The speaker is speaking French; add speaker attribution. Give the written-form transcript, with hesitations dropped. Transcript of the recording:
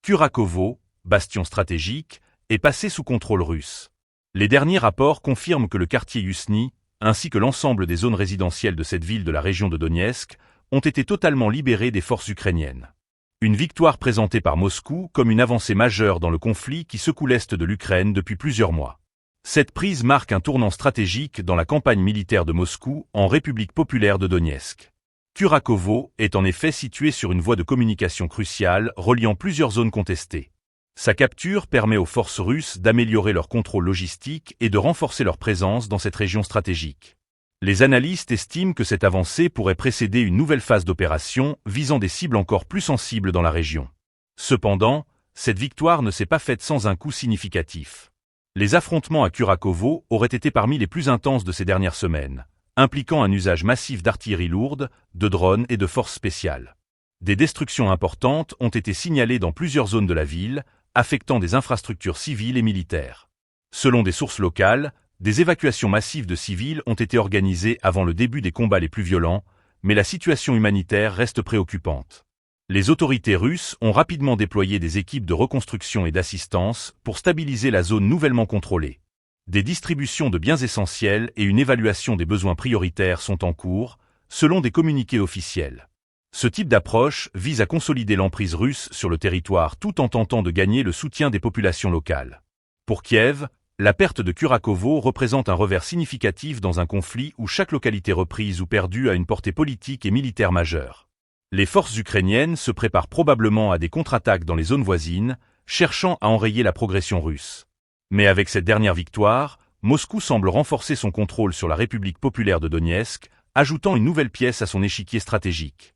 Speaker 1: Kurakovo, bastion stratégique, est passé sous contrôle russe. Les derniers rapports confirment que le quartier Yuzhny, ainsi que l'ensemble des zones résidentielles de cette ville de la région de Donetsk, ont été totalement libérés des forces ukrainiennes. Une victoire présentée par Moscou comme une avancée majeure dans le conflit qui secoue l'est de l'Ukraine depuis plusieurs mois. Cette prise marque un tournant stratégique dans la campagne militaire de Moscou en République populaire de Donetsk. Kurakovo est en effet situé sur une voie de communication cruciale reliant plusieurs zones contestées. Sa capture permet aux forces russes d'améliorer leur contrôle logistique et de renforcer leur présence dans cette région stratégique. Les analystes estiment que cette avancée pourrait précéder une nouvelle phase d'opération visant des cibles encore plus sensibles dans la région. Cependant, cette victoire ne s'est pas faite sans un coût significatif. Les affrontements à Kurakovo auraient été parmi les plus intenses de ces dernières semaines, impliquant un usage massif d'artillerie lourde, de drones et de forces spéciales. Des destructions importantes ont été signalées dans plusieurs zones de la ville, affectant des infrastructures civiles et militaires. Selon des sources locales, des évacuations massives de civils ont été organisées avant le début des combats les plus violents, mais la situation humanitaire reste préoccupante. Les autorités russes ont rapidement déployé des équipes de reconstruction et d'assistance pour stabiliser la zone nouvellement contrôlée. Des distributions de biens essentiels et une évaluation des besoins prioritaires sont en cours, selon des communiqués officiels. Ce type d'approche vise à consolider l'emprise russe sur le territoire tout en tentant de gagner le soutien des populations locales. Pour Kiev, la perte de Kurakovo représente un revers significatif dans un conflit où chaque localité reprise ou perdue a une portée politique et militaire majeure. Les forces ukrainiennes se préparent probablement à des contre-attaques dans les zones voisines, cherchant à enrayer la progression russe. Mais avec cette dernière victoire, Moscou semble renforcer son contrôle sur la République populaire de Donetsk, ajoutant une nouvelle pièce à son échiquier stratégique.